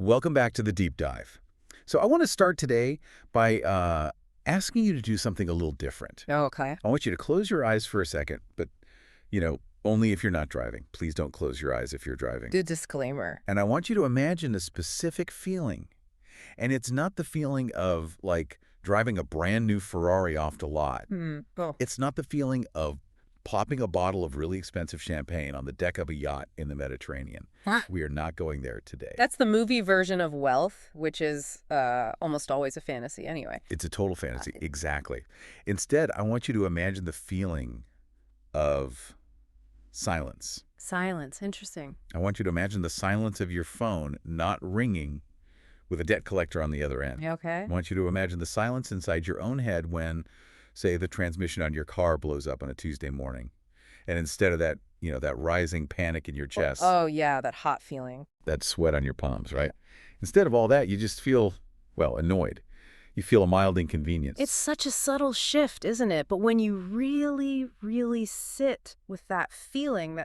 Welcome back to the deep dive. So I want to start today by asking you to do something a little different. Oh, okay. I want you to close your eyes for a second, but, only if you're not driving. Please don't close your eyes if you're driving. The disclaimer. And I want you to imagine a specific feeling. And it's not the feeling of, like, driving a brand new Ferrari off the lot. Oh. It's not the feeling of popping a bottle of really expensive champagne on the deck of a yacht in the Mediterranean. Huh? We are not going there today. That's the movie version of wealth, which is almost always a fantasy anyway. It's a total fantasy. Exactly. Instead, I want you to imagine the feeling of silence. Silence. Interesting. I want you to imagine the silence of your phone not ringing with a debt collector on the other end. Okay. I want you to imagine the silence inside your own head when, say, the transmission on your car blows up on a Tuesday morning. And instead of that, that rising panic in your chest, Oh, yeah, that hot feeling. that sweat on your palms, right? Instead of all that, you just feel, annoyed. You feel a mild inconvenience. It's such a subtle shift, isn't it? But when you really, really sit with that feeling,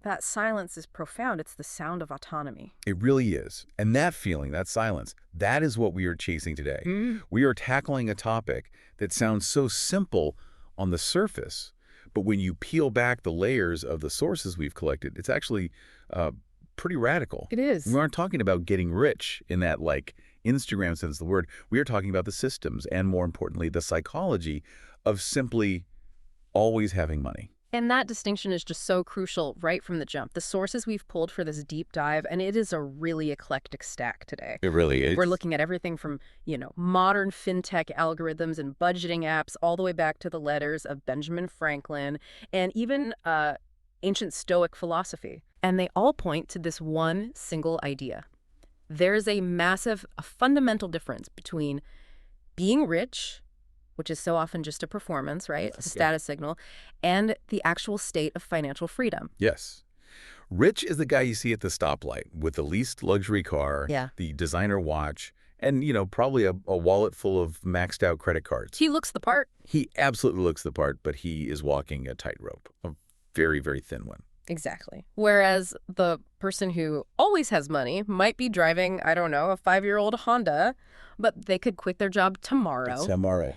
that silence is profound. It's the sound of autonomy. It really is. And that feeling, that silence, that is what we are chasing today. We are tackling a topic that sounds so simple on the surface, but when you peel back the layers of the sources we've collected, it's actually pretty radical. It is. We aren't talking about getting rich in that, Instagram sense of the word. We are talking about the systems and, more importantly, the psychology of simply always having money. And that distinction is just so crucial right from the jump. The sources we've pulled for this deep dive, and it is a really eclectic stack today. It really is. We're looking at everything from, modern fintech algorithms and budgeting apps all the way back to the letters of Benjamin Franklin and even ancient Stoic philosophy. And they all point to this one single idea. There's a fundamental difference between being rich, which is so often just a performance, right? It's a status signal, and the actual state of financial freedom. Yes. Rich is the guy you see at the stoplight with the leased luxury car, the designer watch, and, probably a wallet full of maxed out credit cards. He looks the part. He absolutely looks the part, but he is walking a tightrope, a very, very thin one. Exactly. Whereas the person who always has money might be driving, I don't know, a 5-year-old Honda, but they could quit their job tomorrow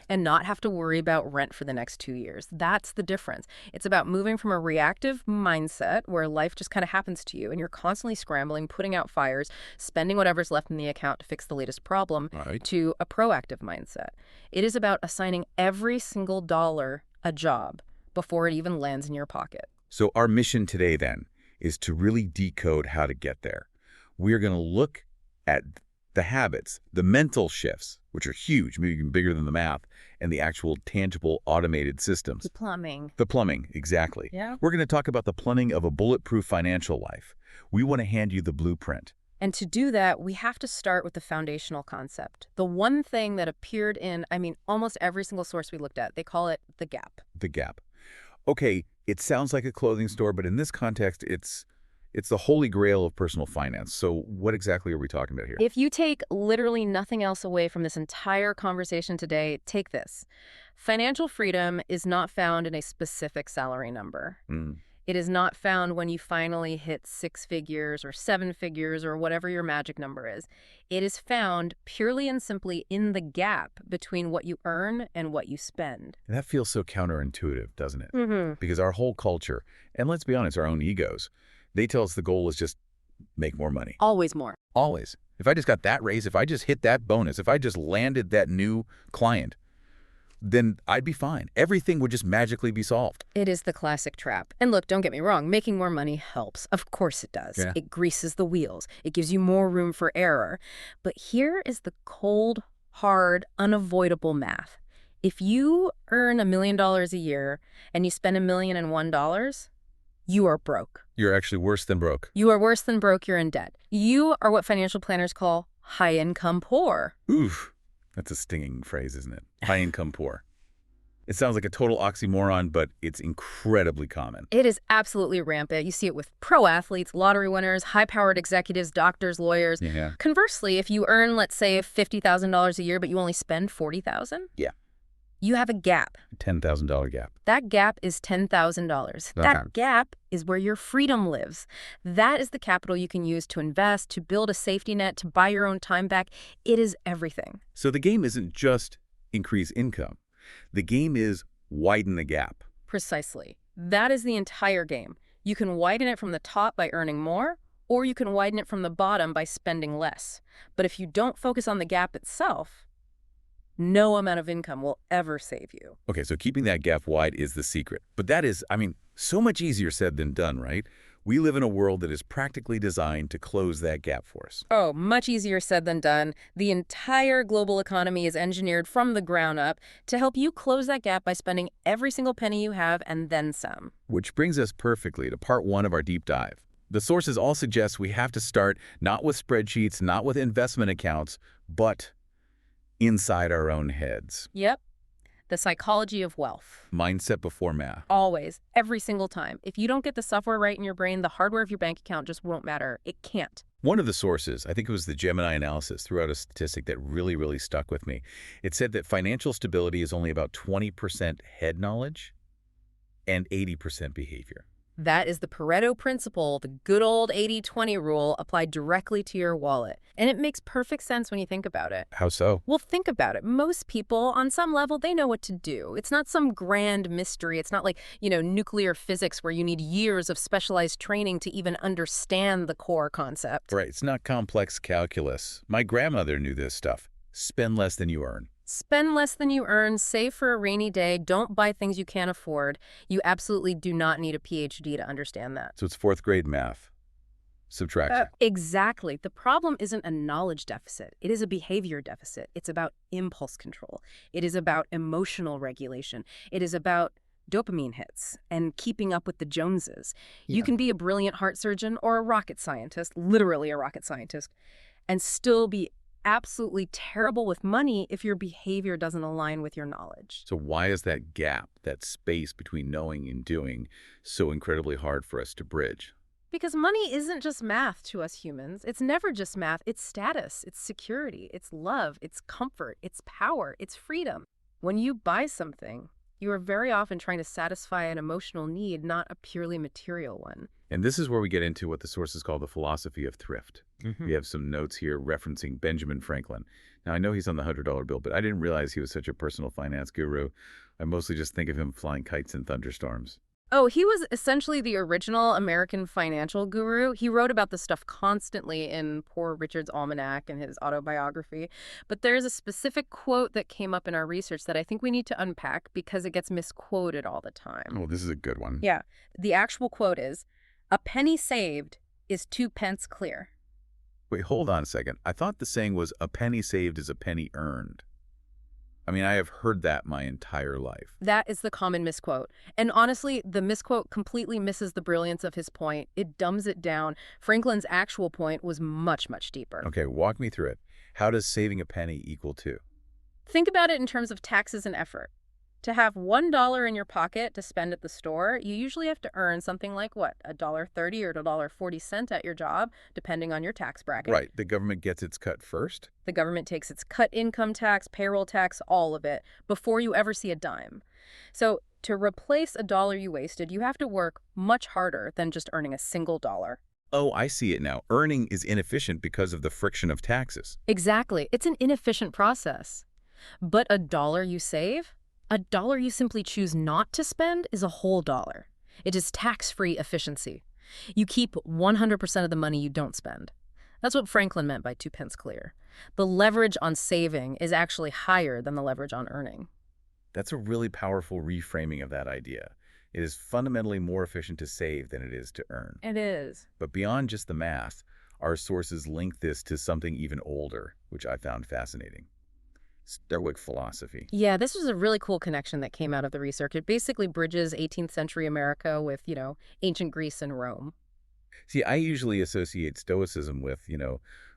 and not have to worry about rent for the next 2 years. That's the difference. It's about moving from a reactive mindset where life just kind of happens to you and you're constantly scrambling, putting out fires, spending whatever's left in the account to fix the latest problem, to a proactive mindset. It is about assigning every single dollar a job before it even lands in your pocket. So our mission today, then, is to really decode how to get there. We are going to look at the habits, the mental shifts, which are huge, maybe even bigger than the math, and the actual tangible automated systems. The plumbing. The plumbing, exactly. Yeah. We're going to talk about the plumbing of a bulletproof financial life. We want to hand you the blueprint. And to do that, we have to start with the foundational concept. The one thing that appeared in, almost every single source we looked at, they call it the gap. The gap. Okay, it sounds like a clothing store, but in this context, it's the holy grail of personal finance. So what exactly are we talking about here? If you take literally nothing else away from this entire conversation today, take this. Financial freedom is not found in a specific salary number. It is not found when you finally hit 6 figures or 7 figures or whatever your magic number is. It is found purely and simply in the gap between what you earn and what you spend. And that feels so counterintuitive, doesn't it? Because our whole culture, and let's be honest, our own egos, they tell us the goal is just make more money. Always more. Always. If I just got that raise, if I just hit that bonus, if I just landed that new client, then I'd be fine. Everything would just magically be solved. It is the classic trap. And look, don't get me wrong, making more money helps. Of course it does. Yeah. It greases the wheels. It gives you more room for error. But here is the cold, hard, unavoidable math. If you earn $1 million a year and you spend $1,001, you are broke. You're actually worse than broke. You are worse than broke. You're in debt. You are what financial planners call high-income poor. Oof. That's a stinging phrase, isn't it? High-income poor. It sounds like a total oxymoron, but it's incredibly common. It is absolutely rampant. You see it with pro athletes, lottery winners, high-powered executives, doctors, lawyers. Yeah. Conversely, if you earn, let's say, $50,000 a year, but you only spend $40,000, You have a gap. $10,000 gap. That gap is $10,000. Okay. That gap is where your freedom lives. That is the capital you can use to invest, to build a safety net, to buy your own time back. It is everything. So the game isn't just increase income. The game is widen the gap. Precisely. That is the entire game. You can widen it from the top by earning more, or you can widen it from the bottom by spending less. But if you don't focus on the gap itself, no amount of income will ever save you. Okay, so keeping that gap wide is the secret. But that is, so much easier said than done, right? We live in a world that is practically designed to close that gap for us. Oh, much easier said than done. The entire global economy is engineered from the ground up to help you close that gap by spending every single penny you have and then some. Which brings us perfectly to part one of our deep dive. The sources all suggest we have to start not with spreadsheets, not with investment accounts, but inside our own heads. Yep. The psychology of wealth. Mindset before math. Always. Every single time. If you don't get the software right in your brain, the hardware of your bank account just won't matter. It can't. One of the sources, I think it was the Gemini analysis, threw out a statistic that really stuck with me. It said that financial stability is only about 20% head knowledge and 80% behavior. That is the Pareto principle, the good old 80-20 rule applied directly to your wallet. And it makes perfect sense when you think about it. How so? Well, think about it. Most people, on some level, they know what to do. It's not some grand mystery. It's not like, nuclear physics where you need years of specialized training to even understand the core concept. Right. It's not complex calculus. My grandmother knew this stuff. Spend less than you earn. Spend less than you earn, save for a rainy day, don't buy things you can't afford. You absolutely do not need a PhD to understand that. So it's fourth grade math. Subtraction. Exactly. The problem isn't a knowledge deficit. It is a behavior deficit. It's about impulse control. It is about emotional regulation. It is about dopamine hits and keeping up with the Joneses. Yeah. You can be a brilliant heart surgeon or a rocket scientist, literally a rocket scientist, and still be absolutely terrible with money if your behavior doesn't align with your knowledge. So why is that gap, that space between knowing and doing, so incredibly hard for us to bridge? Because money isn't just math to us humans. It's never just math. It's status, it's security, it's love, it's comfort, it's power, it's freedom. When you buy something, you are very often trying to satisfy an emotional need, not a purely material one. And this is where we get into what the sources call the philosophy of thrift. We have some notes here referencing Benjamin Franklin. Now, I know he's on the $100 bill, but I didn't realize he was such a personal finance guru. I mostly just think of him flying kites in thunderstorms. Oh, he was essentially the original American financial guru. He wrote about this stuff constantly in Poor Richard's Almanac and his autobiography. But there's a specific quote that came up in our research that I think we need to unpack because it gets misquoted all the time. Oh, this is a good one. Yeah. The actual quote is, "A penny saved is 2 pence clear." Wait, hold on a second. I thought the saying was a penny saved is a penny earned. I have heard that my entire life. That is the common misquote. And honestly, the misquote completely misses the brilliance of his point. It dumbs it down. Franklin's actual point was much deeper. Okay, walk me through it. How does saving a penny equal to? Think about it in terms of taxes and effort. To have $1 in your pocket to spend at the store, you usually have to earn something like, what, $1.30 or $1.40 at your job, depending on your tax bracket. Right. The government gets its cut first? The government takes its cut income tax, payroll tax, all of it, before you ever see a dime. So to replace a dollar you wasted, you have to work much harder than just earning a single dollar. Oh, I see it now. Earning is inefficient because of the friction of taxes. Exactly. It's an inefficient process. But a dollar you save? A dollar you simply choose not to spend is a whole dollar. It is tax-free efficiency. You keep 100% of the money you don't spend. That's what Franklin meant by 2 pence clear. The leverage on saving is actually higher than the leverage on earning. That's a really powerful reframing of that idea. It is fundamentally more efficient to save than it is to earn. It is. But beyond just the math, our sources link this to something even older, which I found fascinating. Stoic philosophy. Yeah, this was a really cool connection that came out of the research. It basically bridges 18th century America with, ancient Greece and Rome. See, I usually associate Stoicism with,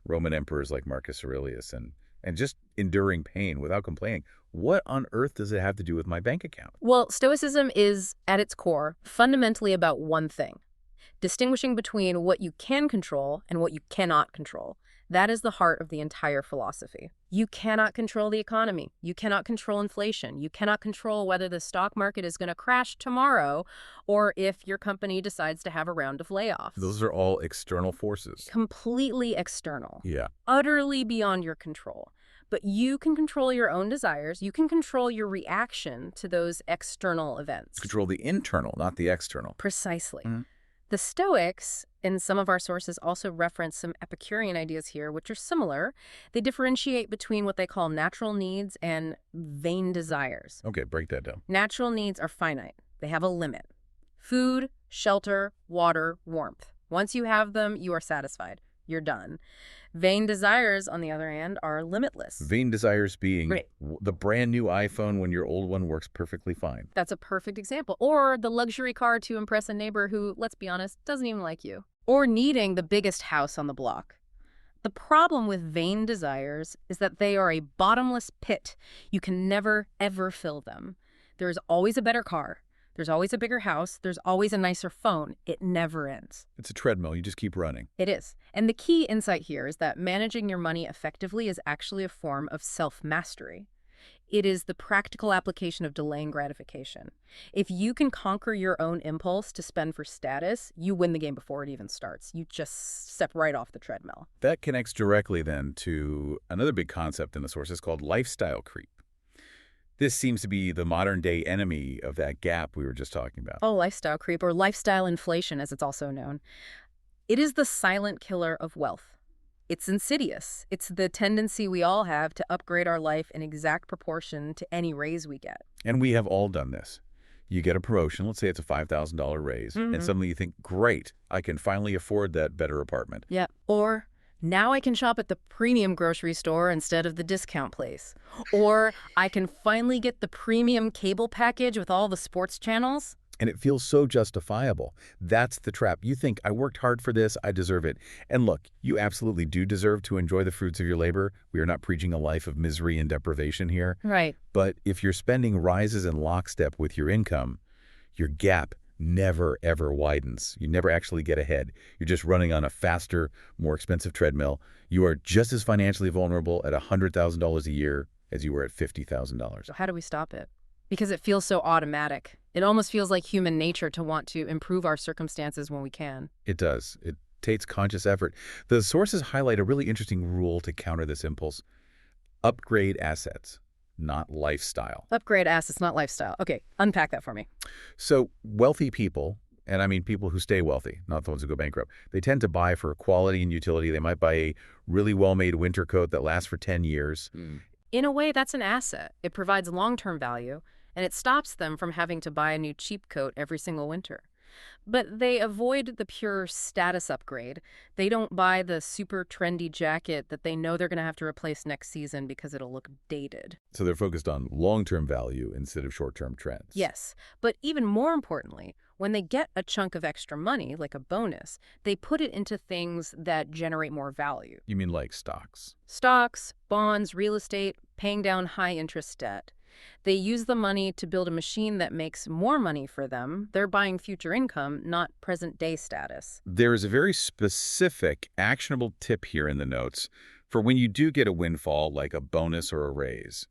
Roman emperors like Marcus Aurelius and just enduring pain without complaining. What on earth does it have to do with my bank account? Well, Stoicism is, at its core, fundamentally about one thing: distinguishing between what you can control and what you cannot control. That is the heart of the entire philosophy. You cannot control the economy. You cannot control inflation. You cannot control whether the stock market is going to crash tomorrow or if your company decides to have a round of layoffs. Those are all external forces. Completely external. Yeah. Utterly beyond your control. But you can control your own desires. You can control your reaction to those external events. Control the internal, not the external. Precisely. The Stoics, in some of our sources, also reference some Epicurean ideas here, which are similar. They differentiate between what they call natural needs and vain desires. Okay, break that down. Natural needs are finite. They have a limit. Food, shelter, water, warmth. Once you have them, you are satisfied. You're done. Vain desires, on the other hand, are limitless. Vain desires being the brand new iPhone when your old one works perfectly fine. That's a perfect example. Or the luxury car to impress a neighbor who, let's be honest, doesn't even like you. Or needing the biggest house on the block. The problem with vain desires is that they are a bottomless pit. You can never, ever fill them. There is always a better car. There's always a bigger house. There's always a nicer phone. It never ends. It's a treadmill. You just keep running. It is. And the key insight here is that managing your money effectively is actually a form of self-mastery. It is the practical application of delaying gratification. If you can conquer your own impulse to spend for status, you win the game before it even starts. You just step right off the treadmill. That connects directly then to another big concept in the sources called lifestyle creep. This seems to be the modern-day enemy of that gap we were just talking about. Oh, lifestyle creep, or lifestyle inflation, as it's also known. It is the silent killer of wealth. It's insidious. It's the tendency we all have to upgrade our life in exact proportion to any raise we get. And we have all done this. You get a promotion, let's say it's a $5,000 raise, and suddenly you think, great, I can finally afford that better apartment. Yeah, or now I can shop at the premium grocery store instead of the discount place. Or I can finally get the premium cable package with all the sports channels. And it feels so justifiable. That's the trap. You think, I worked hard for this, I deserve it. And look, you absolutely do deserve to enjoy the fruits of your labor. We are not preaching a life of misery and deprivation here. Right. But if your spending rises in lockstep with your income, your gap never, ever widens. You never actually get ahead. You're just running on a faster, more expensive treadmill. You are just as financially vulnerable at $100,000 a year as you were at $50,000. So how do we stop it? Because it feels so automatic. It almost feels like human nature to want to improve our circumstances when we can. It does. It takes conscious effort. The sources highlight a really interesting rule to counter this impulse. Upgrade assets, not lifestyle. Upgrade assets, not lifestyle. Okay, unpack that for me. So wealthy people, and I mean people who stay wealthy, not the ones who go bankrupt, they tend to buy for quality and utility. They might buy a really well-made winter coat that lasts for 10 years. In a way, that's an asset. It provides long-term value, and it stops them from having to buy a new cheap coat every single winter. But they avoid the pure status upgrade. They don't buy the super trendy jacket that they know they're going to have to replace next season because it'll look dated. So they're focused on long-term value instead of short-term trends. Yes, but even more importantly, when they get a chunk of extra money, like a bonus, they put it into things that generate more value. You mean like stocks? Stocks, bonds, real estate, paying down high-interest debt. They use the money to build a machine that makes more money for them. They're buying future income, not present-day status. There is a very specific, actionable tip here in the notes for when you do get a windfall like a bonus or a raise.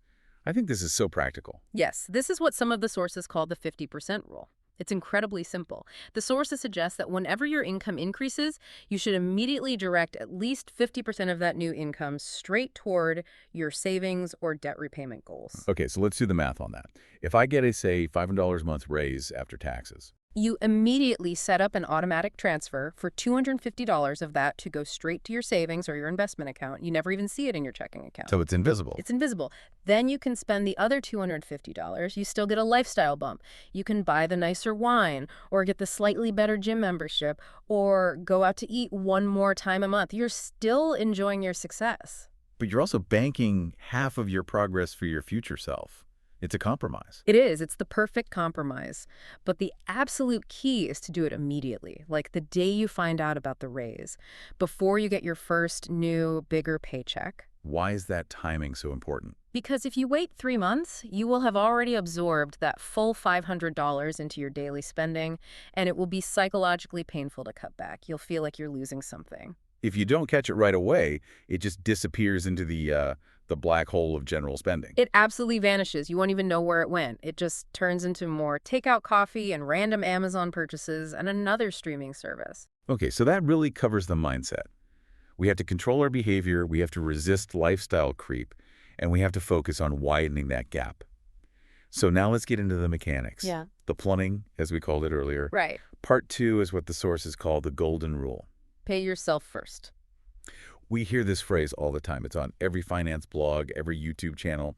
I think this is so practical. Yes, this is what some of the sources call the 50% rule. It's incredibly simple. The sources suggest that whenever your income increases, you should immediately direct at least 50% of that new income straight toward your savings or debt repayment goals. Okay, so let's do the math on that. If I get a, say, $500 a month raise after taxes, you immediately set up an automatic transfer for $250 of that to go straight to your savings or your investment account. You never even see it in your checking account. So it's invisible. It's invisible. Then you can spend the other $250. You still get a lifestyle bump. You can buy the nicer wine or get the slightly better gym membership or go out to eat one more time a month. You're still enjoying your success. But you're also banking half of your progress for your future self. It's a compromise. It is. It's the perfect compromise. But the absolute key is to do it immediately, like the day you find out about the raise, before you get your first new, bigger paycheck. Why is that timing so important? Because if you wait 3 months, you will have already absorbed that full $500 into your daily spending, and it will be psychologically painful to cut back. You'll feel like you're losing something. If you don't catch it right away, it just disappears into the black hole of general spending. It absolutely vanishes. You won't even know where it went. It just turns into more takeout coffee and random Amazon purchases and another streaming service. Okay, so that really covers the mindset. We have to control our behavior, we have to resist lifestyle creep, and we have to focus on widening that gap. So now let's get into the mechanics. Yeah. The plumbing, as we called it earlier. Right. Part 2 is what the sources call the golden rule. Pay yourself first. We hear this phrase all the time. It's on every finance blog, every YouTube channel.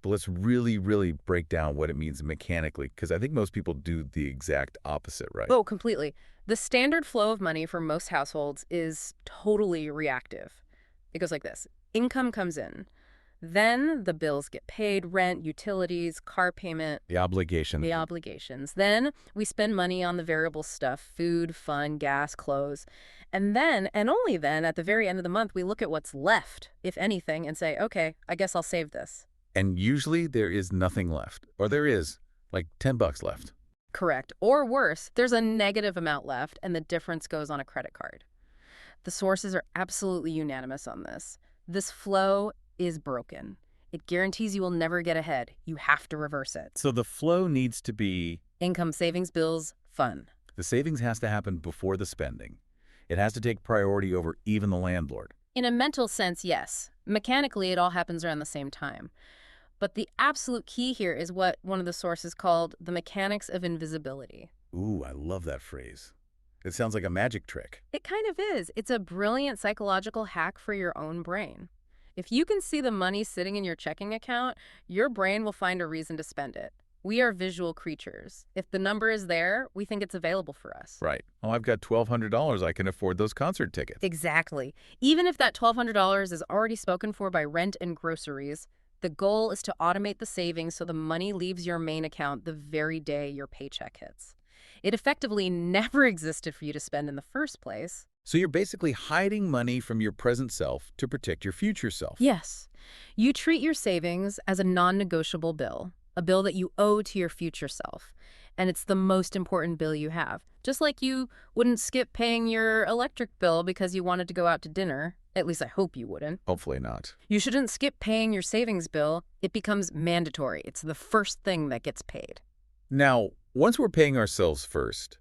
But let's really, really break down what it means mechanically, because I think most people do the exact opposite, right? Oh, completely. The standard flow of money for most households is totally reactive. It goes like this. Income comes in. Then the bills get paid, rent, utilities, car payment. The obligation. The obligations. Then we spend money on the variable stuff, food, fun, gas, clothes. And then, and only then, at the very end of the month, we look at what's left, if anything, and say, okay, I guess I'll save this. And usually there is nothing left. Or there is, like $10 left. Correct. Or worse, there's a negative amount left, and the difference goes on a credit card. The sources are absolutely unanimous on this. This flow is broken. It guarantees you will never get ahead. You have to reverse it. So the flow needs to be... Income, savings, bills, fun. The savings has to happen before the spending. It has to take priority over even the landlord. In a mental sense, yes. Mechanically, it all happens around the same time. But the absolute key here is what one of the sources called the mechanics of invisibility. Ooh, I love that phrase. It sounds like a magic trick. It kind of is. It's a brilliant psychological hack for your own brain. If you can see the money sitting in your checking account, your brain will find a reason to spend it. We are visual creatures. If the number is there, we think it's available for us. Right. Oh, I've got $1,200. I can afford those concert tickets. Exactly. Even if that $1,200 is already spoken for by rent and groceries, the goal is to automate the savings so the money leaves your main account the very day your paycheck hits. It effectively never existed for you to spend in the first place. So you're basically hiding money from your present self to protect your future self. Yes. You treat your savings as a non-negotiable bill, a bill that you owe to your future self. And it's the most important bill you have. Just like you wouldn't skip paying your electric bill because you wanted to go out to dinner. At least I hope you wouldn't. Hopefully not. You shouldn't skip paying your savings bill. It becomes mandatory. It's the first thing that gets paid. Now, once we're paying ourselves first,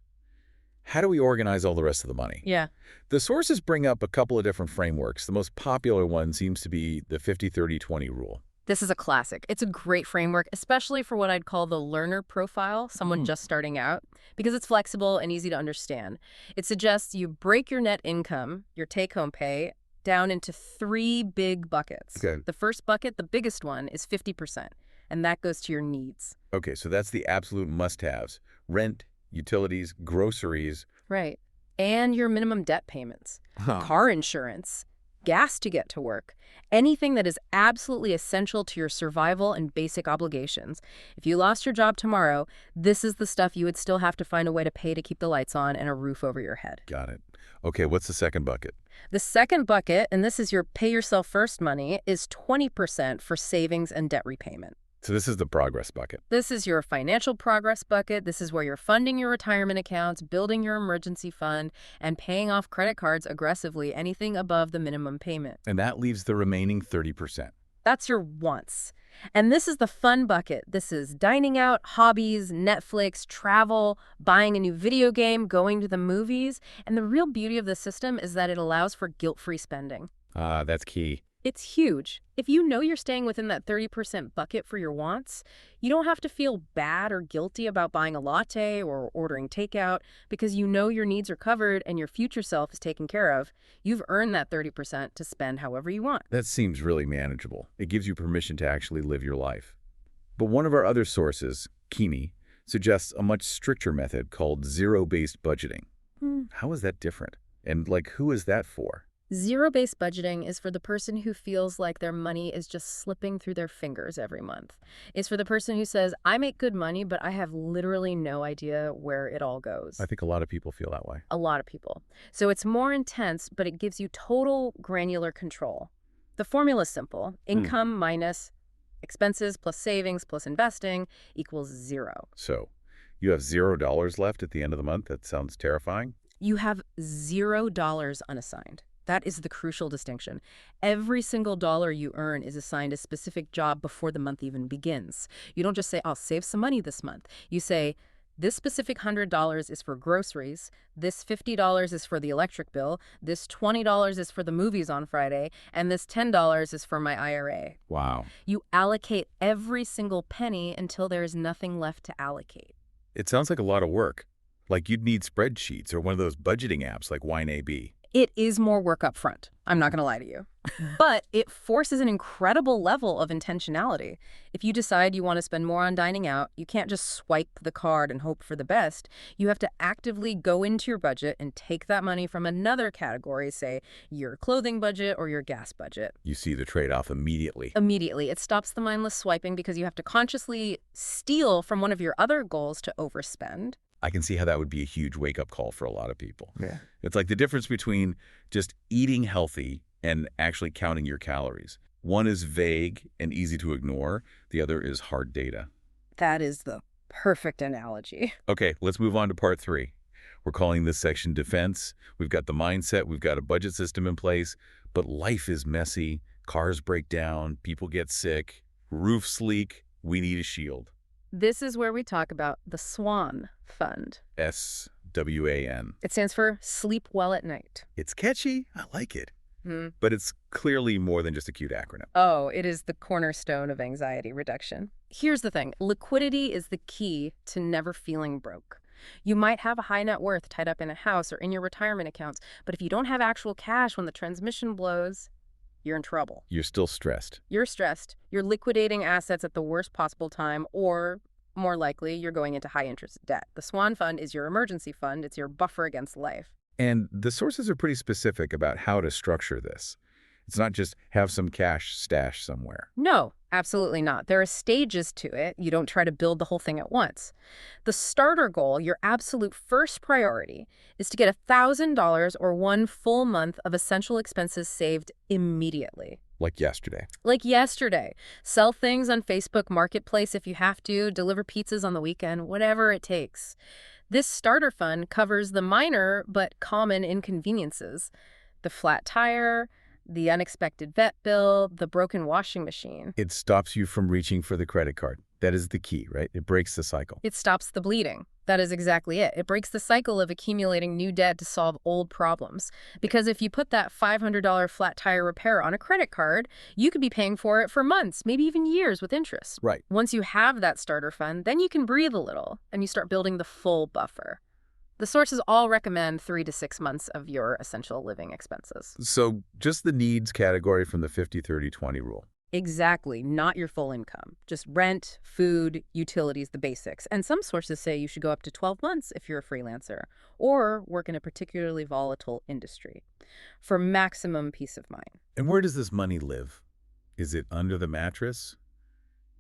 how do we organize all the rest of the money? Yeah. The sources bring up a couple of different frameworks. The most popular one seems to be the 50-30-20 rule. This is a classic. It's a great framework, especially for what I'd call the learner profile, someone just starting out, because it's flexible and easy to understand. It suggests you break your net income, your take-home pay, down into 3 big buckets. Okay. The first bucket, the biggest one, is 50%, and that goes to your needs. Okay, so that's the absolute must-haves. Rent, utilities, groceries. Right. And your minimum debt payments, car insurance, gas to get to work, anything that is absolutely essential to your survival and basic obligations. If you lost your job tomorrow, this is the stuff you would still have to find a way to pay to keep the lights on and a roof over your head. Got it. Okay, what's the second bucket? The second bucket, and this is your pay yourself first money, is 20% for savings and debt repayment. So this is the progress bucket. This is your financial progress bucket. This is where you're funding your retirement accounts, building your emergency fund, and paying off credit cards aggressively, anything above the minimum payment. And that leaves the remaining 30%. That's your wants. And this is the fun bucket. This is dining out, hobbies, Netflix, travel, buying a new video game, going to the movies. And the real beauty of the system is that it allows for guilt-free spending. That's key. It's huge. If you know you're staying within that 30% bucket for your wants, you don't have to feel bad or guilty about buying a latte or ordering takeout because you know your needs are covered and your future self is taken care of. You've earned that 30% to spend however you want. That seems really manageable. It gives you permission to actually live your life. But one of our other sources, Kini, suggests a much stricter method called zero-based budgeting. How is that different? And, who is that for? Zero-based budgeting is for the person who feels like their money is just slipping through their fingers every month. It's for the person who says, I make good money, but I have literally no idea where it all goes. I think a lot of people feel that way. A lot of people. So it's more intense, but it gives you total granular control. The formula is simple. Income minus expenses plus savings plus investing equals 0. So you have $0 left at the end of the month? That sounds terrifying. You have $0 unassigned. That is the crucial distinction. Every single dollar you earn is assigned a specific job before the month even begins. You don't just say, I'll save some money this month. You say, this specific $100 is for groceries, this $50 is for the electric bill, this $20 is for the movies on Friday, and this $10 is for my IRA. Wow. You allocate every single penny until there is nothing left to allocate. It sounds like a lot of work. Like you'd need spreadsheets or one of those budgeting apps like Wine. It is more work up front. I'm not going to lie to you. But it forces an incredible level of intentionality. If you decide you want to spend more on dining out, you can't just swipe the card and hope for the best. You have to actively go into your budget and take that money from another category, say your clothing budget or your gas budget. You see the trade-off immediately. Immediately. It stops the mindless swiping because you have to consciously steal from one of your other goals to overspend. I can see how that would be a huge wake-up call for a lot of people. Yeah. It's like the difference between just eating healthy and actually counting your calories. One is vague and easy to ignore. The other is hard data. That is the perfect analogy. Okay, let's move on to part 3. We're calling this section defense. We've got the mindset. We've got a budget system in place. But life is messy. Cars break down. People get sick. Roofs leak. We need a shield. This is where we talk about the SWAN fund. SWAN. It stands for Sleep Well at Night. It's catchy. I like it. But it's clearly more than just a cute acronym. Oh, it is the cornerstone of anxiety reduction. Here's the thing. Liquidity is the key to never feeling broke. You might have a high net worth tied up in a house or in your retirement accounts, but if you don't have actual cash when the transmission blows, you're in trouble. You're still stressed. You're stressed. You're liquidating assets at the worst possible time, or more likely, you're going into high-interest debt. The SWAN fund is your emergency fund. It's your buffer against life. And the sources are pretty specific about how to structure this. It's not just have some cash stashed somewhere. No, absolutely not. There are stages to it. You don't try to build the whole thing at once. The starter goal, your absolute first priority, is to get $1,000 or one full month of essential expenses saved immediately. Like yesterday. Like yesterday. Sell things on Facebook Marketplace if you have to, deliver pizzas on the weekend, whatever it takes. This starter fund covers the minor but common inconveniences. The flat tire, the unexpected vet bill, the broken washing machine. It stops you from reaching for the credit card. That is the key, right? It breaks the cycle. It stops the bleeding. That is exactly it. It breaks the cycle of accumulating new debt to solve old problems. Because if you put that $500 flat tire repair on a credit card, you could be paying for it for months, maybe even years with interest. Right. Once you have that starter fund, then you can breathe a little and you start building the full buffer. The sources all recommend 3 to 6 months of your essential living expenses. So just the needs category from the 50-30-20 rule. Exactly, not your full income. Just rent, food, utilities, the basics. And some sources say you should go up to 12 months if you're a freelancer or work in a particularly volatile industry for maximum peace of mind. And where does this money live? Is it under the mattress?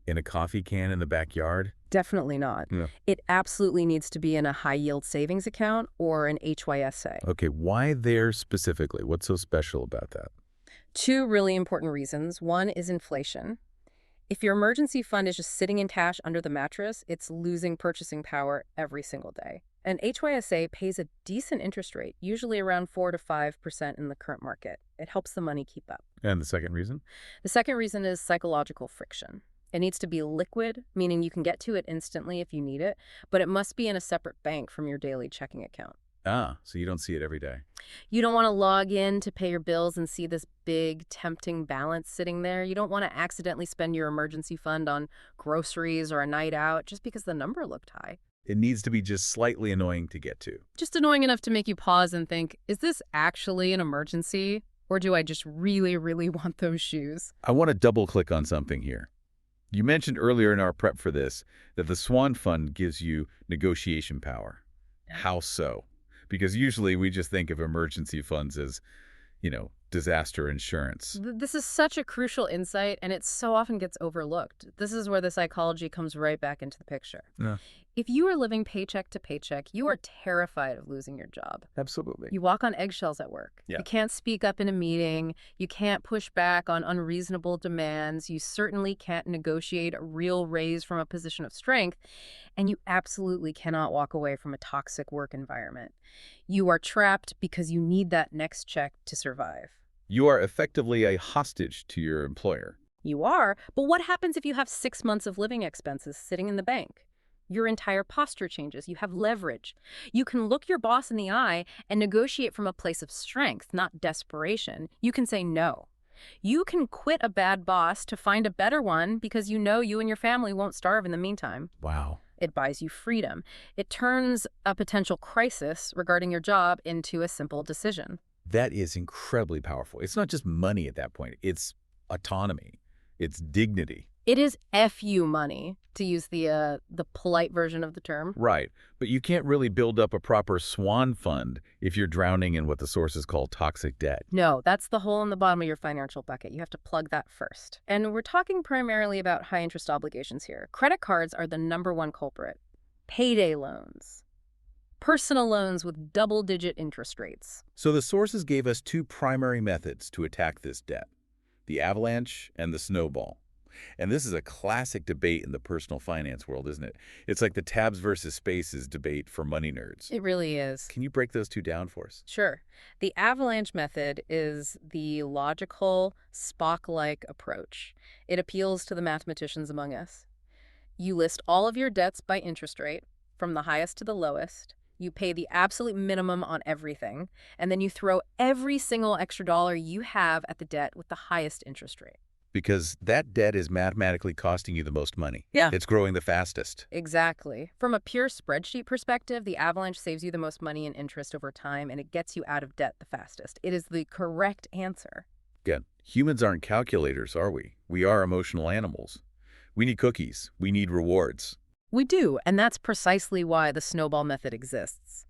In a coffee can in the backyard? Definitely not. Yeah. It absolutely needs to be in a high-yield savings account or an HYSA. Okay, why there specifically? What's so special about that? 2 really important reasons. One is inflation. If your emergency fund is just sitting in cash under the mattress, it's losing purchasing power every single day. An HYSA pays a decent interest rate, usually around 4 to 5% in the current market. It helps the money keep up. And the second reason? The second reason is psychological friction. It needs to be liquid, meaning you can get to it instantly if you need it, but it must be in a separate bank from your daily checking account. Ah, so you don't see it every day. You don't want to log in to pay your bills and see this big, tempting balance sitting there. You don't want to accidentally spend your emergency fund on groceries or a night out just because the number looked high. It needs to be just slightly annoying to get to. Just annoying enough to make you pause and think, is this actually an emergency? Or do I just really, really want those shoes? I want to double-click on something here. You mentioned earlier in our prep for this that the SWAN fund gives you negotiation power. How so? Because usually we just think of emergency funds as, disaster insurance. This is such a crucial insight, and it so often gets overlooked. This is where the psychology comes right back into the picture. Yeah. If you are living paycheck to paycheck, you are terrified of losing your job. Absolutely. You walk on eggshells at work. Yeah. You can't speak up in a meeting. You can't push back on unreasonable demands. You certainly can't negotiate a real raise from a position of strength. And you absolutely cannot walk away from a toxic work environment. You are trapped because you need that next check to survive. You are effectively a hostage to your employer. You are, but what happens if you have 6 months of living expenses sitting in the bank? Your entire posture changes. You have leverage. You can look your boss in the eye and negotiate from a place of strength, not desperation. You can say no. You can quit a bad boss to find a better one because you know you and your family won't starve in the meantime. Wow. It buys you freedom. It turns a potential crisis regarding your job into a simple decision. That is incredibly powerful. It's not just money at that point. It's autonomy. It's dignity. It is FU money, to use the polite version of the term. Right. But you can't really build up a proper swan fund if you're drowning in what the sources call toxic debt. No, that's the hole in the bottom of your financial bucket. You have to plug that first. And we're talking primarily about high interest obligations here. Credit cards are the #1 culprit. Payday loans. Personal loans with double-digit interest rates. So the sources gave us two primary methods to attack this debt: the avalanche and the snowball. And this is a classic debate in the personal finance world, isn't it? It's like the tabs versus spaces debate for money nerds. It really is. Can you break those two down for us? Sure. The avalanche method is the logical, Spock-like approach. It appeals to the mathematicians among us. You list all of your debts by interest rate, from the highest to the lowest. You pay the absolute minimum on everything, and then you throw every single extra dollar you have at the debt with the highest interest rate. Because that debt is mathematically costing you the most money. Yeah. It's growing the fastest. Exactly. From a pure spreadsheet perspective, the avalanche saves you the most money in interest over time, and it gets you out of debt the fastest. It is the correct answer. Again, humans aren't calculators, are we? We are emotional animals. We need cookies. We need rewards. We do, and that's precisely why the snowball method exists.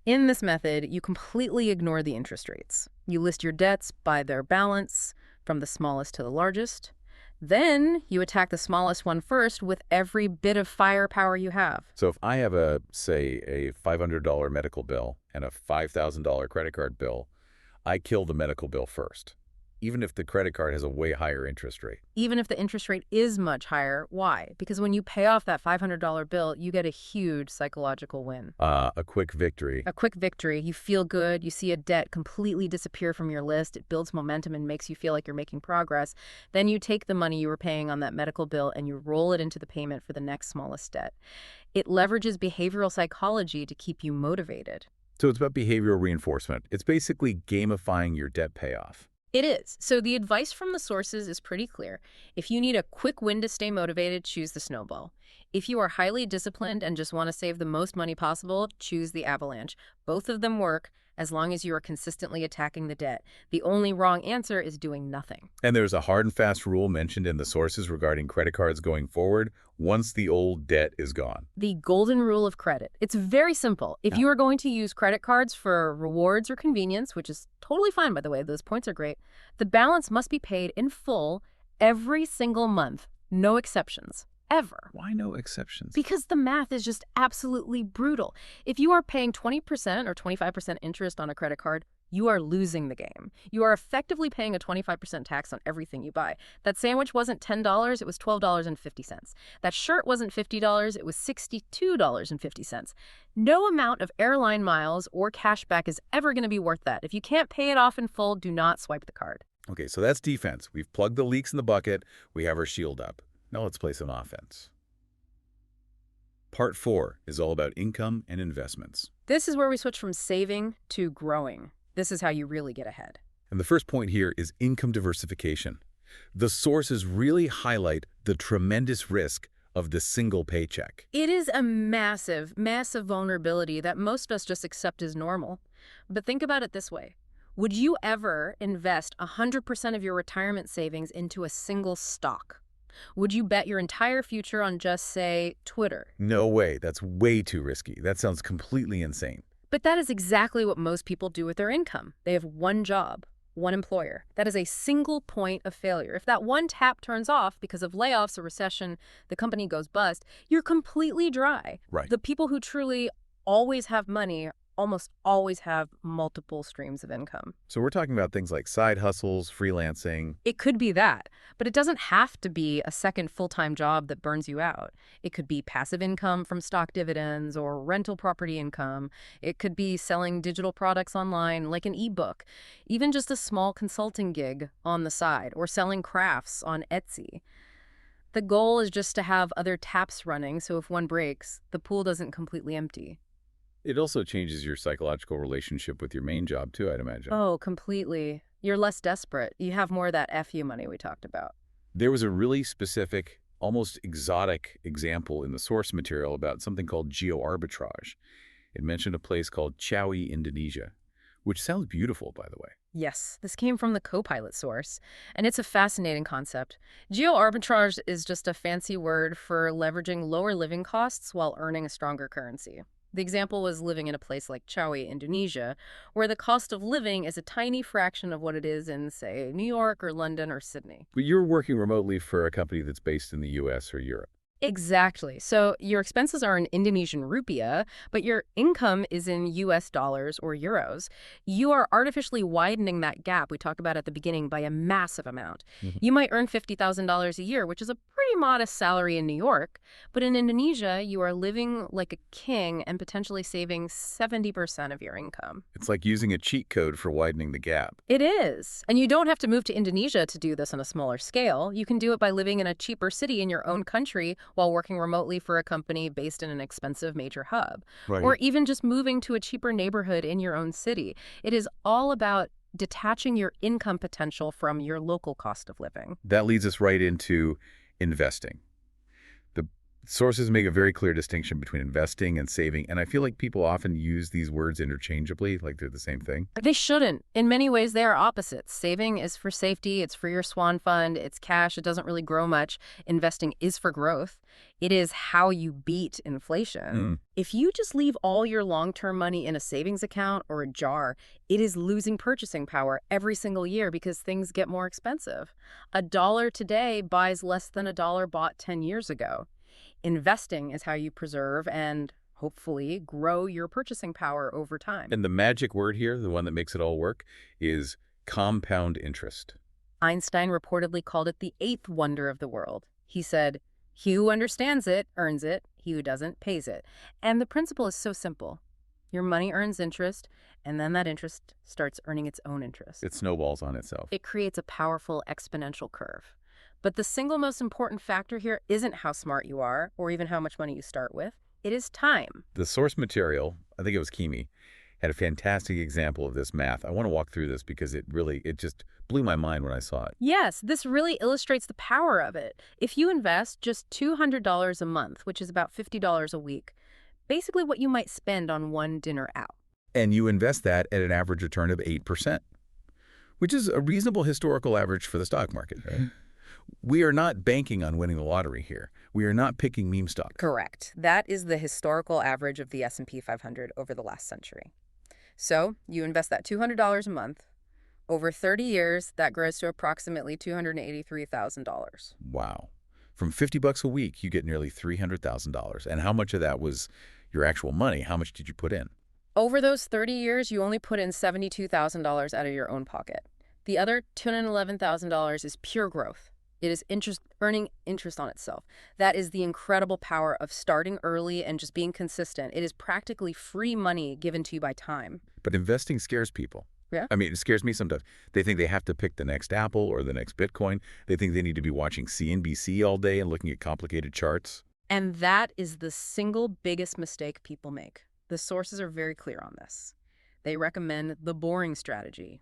In this method, you completely ignore the interest rates. You list your debts by their balance, from the smallest to the largest. Then you attack the smallest one first with every bit of firepower you have. So if I have say, a $500 medical bill and a $5,000 credit card bill, I kill the medical bill first, even if the credit card has a way higher interest rate. Even if the interest rate is much higher. Why? Because when you pay off that $500 bill, you get a huge psychological win. A quick victory. A quick victory. You feel good. You see a debt completely disappear from your list. It builds momentum and makes you feel like you're making progress. Then you take the money you were paying on that medical bill and you roll it into the payment for the next smallest debt. It leverages behavioral psychology to keep you motivated. So it's about behavioral reinforcement. It's basically gamifying your debt payoff. It is. So the advice from the sources is pretty clear. If you need a quick win to stay motivated, choose the snowball. If you are highly disciplined and just want to save the most money possible, choose the avalanche. Both of them work as long as you are consistently attacking the debt. The only wrong answer is doing nothing. And there's a hard and fast rule mentioned in the sources regarding credit cards going forward once the old debt is gone. The golden rule of credit. It's very simple. If you are going to use credit cards for rewards or convenience, which is totally fine, by the way, those points are great, the balance must be paid in full every single month. No exceptions. Ever. Why no exceptions? Because the math is just absolutely brutal. If you are paying 20% or 25% interest on a credit card, you are losing the game. You are effectively paying a 25% tax on everything you buy. That sandwich wasn't $10, it was $12.50. That shirt wasn't $50, it was $62.50. No amount of airline miles or cashback is ever going to be worth that. If you can't pay it off in full, do not swipe the card. Okay, so that's defense. We've plugged the leaks in the bucket. We have our shield up. Now let's play some offense. Part 4 is all about income and investments. This is where we switch from saving to growing. This is how you really get ahead. And the first point here is income diversification. The sources really highlight the tremendous risk of the single paycheck. It is a massive, massive vulnerability that most of us just accept as normal. But think about it this way. Would you ever invest 100% of your retirement savings into a single stock? Would you bet your entire future on just, say, Twitter? No way. That's way too risky. That sounds completely insane. But that is exactly what most people do with their income. They have one job, one employer. That is a single point of failure. If that one tap turns off because of layoffs or recession, the company goes bust, you're completely dry. Right. The people who truly always have money almost always have multiple streams of income. So we're talking about things like side hustles, freelancing. It could be that, but it doesn't have to be a second full-time job that burns you out. It could be passive income from stock dividends or rental property income. It could be selling digital products online like an ebook, even just a small consulting gig on the side, or selling crafts on Etsy. The goal is just to have other taps running, so if one breaks, the pool doesn't completely empty. It also changes your psychological relationship with your main job, too, I'd imagine. Oh, completely. You're less desperate. You have more of that FU money we talked about. There was a really specific, almost exotic example in the source material about something called geo-arbitrage. It mentioned a place called Chawi, Indonesia, which sounds beautiful, by the way. Yes, this came from the Copilot source, and it's a fascinating concept. Geo-arbitrage is just a fancy word for leveraging lower living costs while earning a stronger currency. The example was living in a place like Chawi, Indonesia, where the cost of living is a tiny fraction of what it is in, say, New York or London or Sydney. But you're working remotely for a company that's based in the US or Europe. Exactly. So your expenses are in Indonesian rupiah, but your income is in US dollars or euros. You are artificially widening that gap we talked about at the beginning by a massive amount. You might earn $50,000 a year, which is a pretty modest salary in New York, but in Indonesia, you are living like a king and potentially saving 70% of your income. It's like using a cheat code for widening the gap. It is. And you don't have to move to Indonesia to do this on a smaller scale. You can do it by living in a cheaper city in your own country while working remotely for a company based in an expensive major hub. Right. Or even just moving to a cheaper neighborhood in your own city. It is all about detaching your income potential from your local cost of living. That leads us right into investing. The sources make a very clear distinction between investing and saving, and I feel like people often use these words interchangeably, like they're the same thing. They shouldn't. In many ways, they are opposites. Saving is for safety. It's for your swan fund. It's cash. It doesn't really grow much. Investing is for growth. It is how you beat inflation. If you just leave all your long-term money in a savings account or a jar, it is losing purchasing power every single year because things get more expensive. $1 today buys less than $1 bought 10 years ago. Investing is how you preserve and hopefully grow your purchasing power over time. And the magic word here, the one that makes it all work, is compound interest. Einstein reportedly called it the eighth wonder of the world. He said, "He who understands it earns it. He who doesn't pays it." And the principle is so simple. Your money earns interest, and then that interest starts earning its own interest. It snowballs on itself. It creates a powerful exponential curve. But the single most important factor here isn't how smart you are or even how much money you start with. It is time. The source material, I think it was Kimi, had a fantastic example of this math. I want to walk through this because it just blew my mind when I saw it. Yes, this really illustrates the power of it. If you invest just $200 a month, which is about $50 a week, basically what you might spend on one dinner out. And you invest that at an average return of 8%, which is a reasonable historical average for the stock market, right? We are not banking on winning the lottery here. We are not picking meme stocks. Correct. That is the historical average of the S&P 500 over the last century. So you invest that $200 a month. Over 30 years, that grows to approximately $283,000. Wow. From $50 a week, you get nearly $300,000. And how much of that was your actual money? How much did you put in? Over those 30 years, you only put in $72,000 out of your own pocket. The other $211,000 is pure growth. It is earning interest on itself. That is the incredible power of starting early and just being consistent. It is practically free money given to you by time. But investing scares people. Yeah. I mean, it scares me sometimes. They think they have to pick the next Apple or the next Bitcoin. They think they need to be watching CNBC all day and looking at complicated charts. And that is the single biggest mistake people make. The sources are very clear on this. They recommend the boring strategy.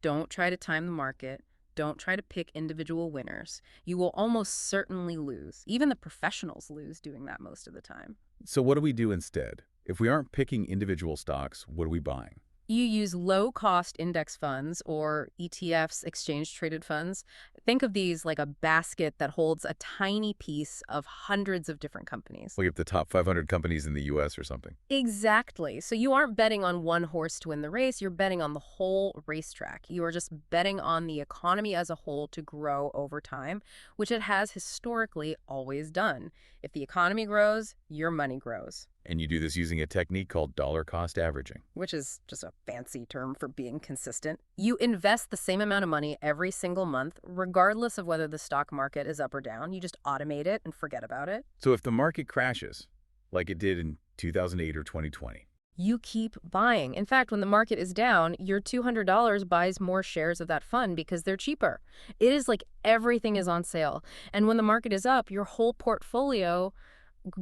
Don't try to time the market. Don't try to pick individual winners. You will almost certainly lose. Even the professionals lose doing that most of the time. So what do we do instead? If we aren't picking individual stocks, what are we buying? You use low-cost index funds or ETFs, exchange-traded funds. Think of these like a basket that holds a tiny piece of hundreds of different companies. Like if the top 500 companies in the U.S. or something. Exactly. So you aren't betting on one horse to win the race. You're betting on the whole racetrack. You are just betting on the economy as a whole to grow over time, which it has historically always done. If the economy grows, your money grows. And you do this using a technique called dollar cost averaging. Which is just a fancy term for being consistent. You invest the same amount of money every single month, regardless of whether the stock market is up or down. You just automate it and forget about it. So if the market crashes, like it did in 2008 or 2020, you keep buying. In fact, when the market is down, your $200 buys more shares of that fund because they're cheaper. It is like everything is on sale. And when the market is up, your whole portfolio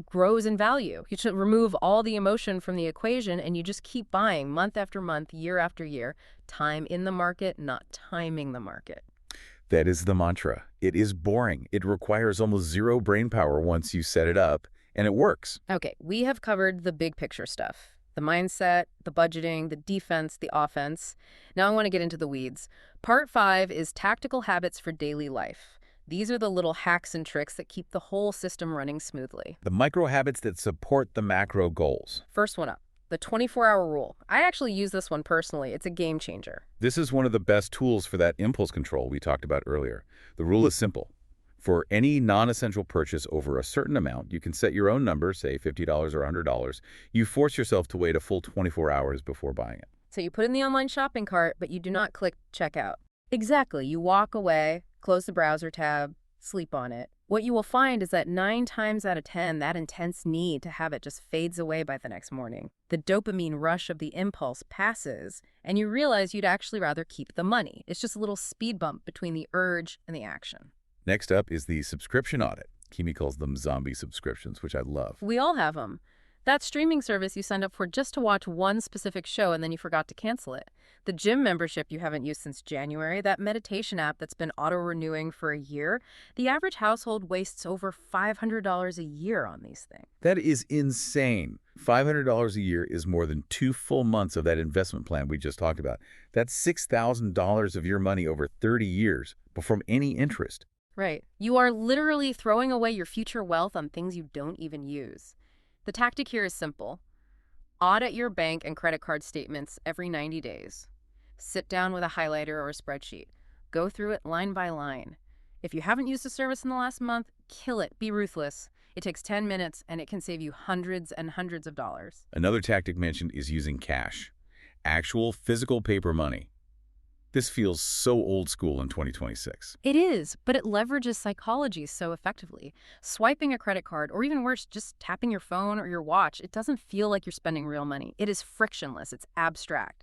grows in value. You should remove all the emotion from the equation and you just keep buying month after month, year after year. Time in the market, not timing the market. That is the mantra. It is boring. It requires almost zero brain power once you set it up, and it works. Okay, we have covered the big picture stuff. The mindset, the budgeting, the defense, the offense. Now I want to get into the weeds. Part 5 is tactical habits for daily life. These are the little hacks and tricks that keep the whole system running smoothly. The micro habits that support the macro goals. First one up, the 24-hour rule. I actually use this one personally. It's a game changer. This is one of the best tools for that impulse control we talked about earlier. The rule is simple. For any non-essential purchase over a certain amount, you can set your own number, say $50 or $100. You force yourself to wait a full 24 hours before buying it. So you put in the online shopping cart, but you do not click checkout. Exactly. You walk away, close the browser tab, sleep on it. What you will find is that 9 times out of 10, that intense need to have it just fades away by the next morning. The dopamine rush of the impulse passes, and you realize you'd actually rather keep the money. It's just a little speed bump between the urge and the action. Next up is the subscription audit. Kimi calls them zombie subscriptions, which I love. We all have them. That streaming service you signed up for just to watch one specific show and then you forgot to cancel it. The gym membership you haven't used since January, that meditation app that's been auto-renewing for a year. The average household wastes over $500 a year on these things. That is insane. $500 a year is more than 2 full months of that investment plan we just talked about. That's $6,000 of your money over 30 years, but from any interest. Right. You are literally throwing away your future wealth on things you don't even use. The tactic here is simple. Audit your bank and credit card statements every 90 days. Sit down with a highlighter or a spreadsheet. Go through it line by line. If you haven't used a service in the last month, kill it. Be ruthless. It takes 10 minutes and it can save you hundreds and hundreds of dollars. Another tactic mentioned is using cash. Actual physical paper money. This feels so old school in 2026. It is, but it leverages psychology so effectively. Swiping a credit card, or even worse, just tapping your phone or your watch, it doesn't feel like you're spending real money. It is frictionless. It's abstract.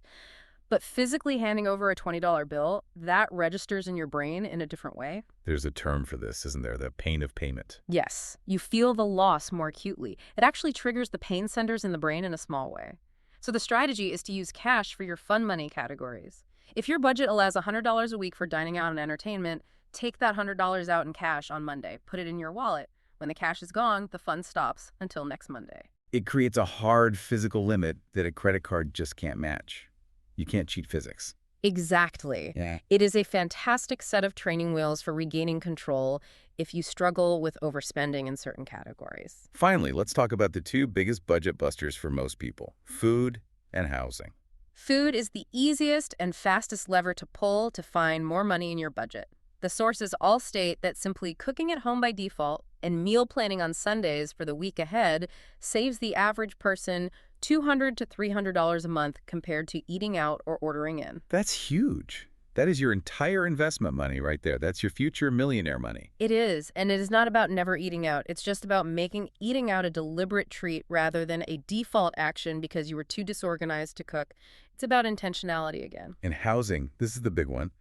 But physically handing over a $20 bill, that registers in your brain in a different way. There's a term for this, isn't there? The pain of payment. Yes. You feel the loss more acutely. It actually triggers the pain centers in the brain in a small way. So the strategy is to use cash for your fun money categories. If your budget allows $100 a week for dining out and entertainment, take that $100 out in cash on Monday. Put it in your wallet. When the cash is gone, the fun stops until next Monday. It creates a hard physical limit that a credit card just can't match. You can't cheat physics. Exactly. Yeah. It is a fantastic set of training wheels for regaining control if you struggle with overspending in certain categories. Finally, let's talk about the 2 biggest budget busters for most people, food and housing. Food is the easiest and fastest lever to pull to find more money in your budget. The sources all state that simply cooking at home by default and meal planning on Sundays for the week ahead saves the average person $200 to $300 a month compared to eating out or ordering in. That's huge. That is your entire investment money right there. That's your future millionaire money. It is, and it is not about never eating out. It's just about making eating out a deliberate treat rather than a default action because you were too disorganized to cook. It's about intentionality again. In housing, this is the big one.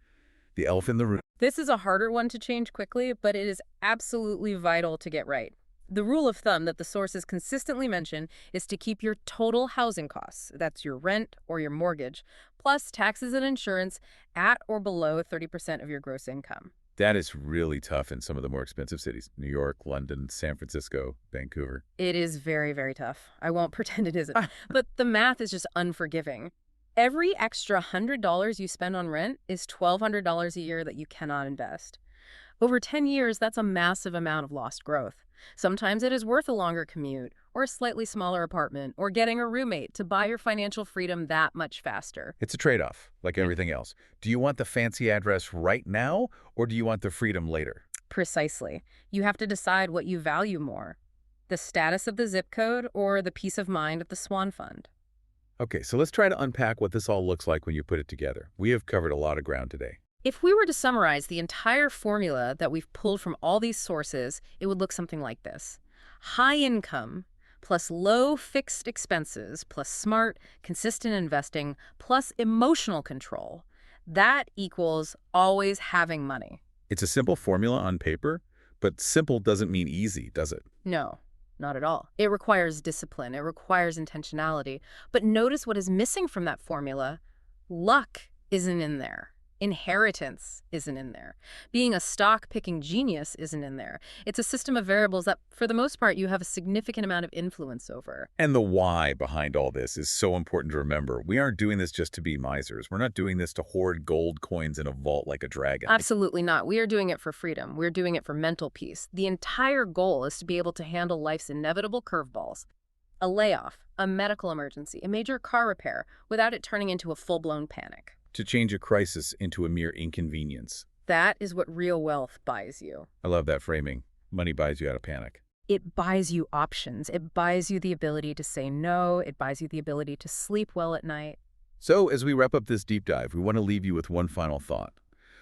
The elephant in the room. This is a harder one to change quickly, but it is absolutely vital to get right. The rule of thumb that the sources consistently mention is to keep your total housing costs, that's your rent or your mortgage, plus taxes and insurance at or below 30% of your gross income. That is really tough in some of the more expensive cities. New York, London, San Francisco, Vancouver. It is very, very tough. I won't pretend it isn't. But the math is just unforgiving. Every extra $100 you spend on rent is $1,200 a year that you cannot invest. Over 10 years, that's a massive amount of lost growth. Sometimes it is worth a longer commute, or a slightly smaller apartment, or getting a roommate to buy your financial freedom that much faster. It's a trade-off, like everything else. Do you want the fancy address right now, or do you want the freedom later? Precisely. You have to decide what you value more, the status of the zip code or the peace of mind of the Swan Fund. Okay, so let's try to unpack what this all looks like when you put it together. We have covered a lot of ground today. If we were to summarize the entire formula that we've pulled from all these sources, it would look something like this. High income plus low fixed expenses plus smart, consistent investing plus emotional control. That equals always having money. It's a simple formula on paper, but simple doesn't mean easy, does it? No, not at all. It requires discipline. It requires intentionality. But notice what is missing from that formula. Luck isn't in there. Inheritance isn't in there. Being a stock-picking genius isn't in there. It's a system of variables that, for the most part, you have a significant amount of influence over. And the why behind all this is so important to remember. We aren't doing this just to be misers. We're not doing this to hoard gold coins in a vault like a dragon. Absolutely not. We are doing it for freedom. We're doing it for mental peace. The entire goal is to be able to handle life's inevitable curveballs. A layoff, a medical emergency, a major car repair, without it turning into a full-blown panic. To change a crisis into a mere inconvenience. That is what real wealth buys you. I love that framing. Money buys you out of panic. It buys you options. It buys you the ability to say no. It buys you the ability to sleep well at night. So as we wrap up this deep dive, we want to leave you with one final thought.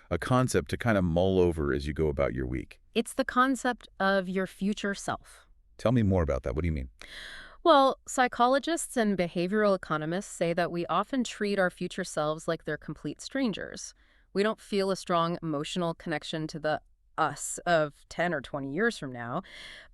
A concept to kind of mull over as you go about your week. It's the concept of your future self. Tell me more about that. What do you mean? Well, psychologists and behavioral economists say that we often treat our future selves like they're complete strangers. We don't feel a strong emotional connection to the us of 10 or 20 years from now,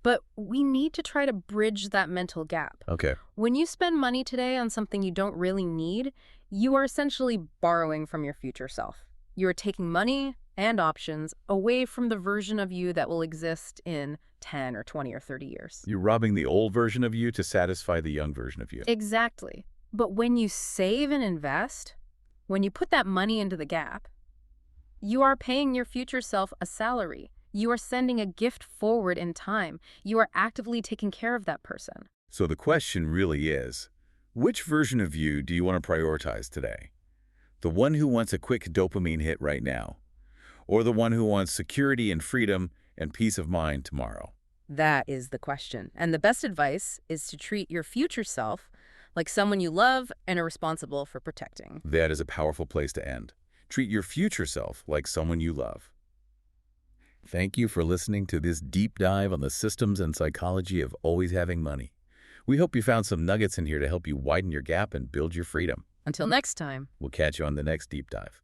but we need to try to bridge that mental gap. Okay. When you spend money today on something you don't really need, you are essentially borrowing from your future self. You are taking money and options away from the version of you that will exist in 10 or 20 or 30 years. You're robbing the old version of you to satisfy the young version of you. Exactly. But when you save and invest, when you put that money into the gap, you are paying your future self a salary. You are sending a gift forward in time. You are actively taking care of that person. So the question really is, which version of you do you want to prioritize today? The one who wants a quick dopamine hit right now? Or the one who wants security and freedom and peace of mind tomorrow? That is the question. And the best advice is to treat your future self like someone you love and are responsible for protecting. That is a powerful place to end. Treat your future self like someone you love. Thank you for listening to this deep dive on the systems and psychology of always having money. We hope you found some nuggets in here to help you widen your gap and build your freedom. Until next time. We'll catch you on the next deep dive.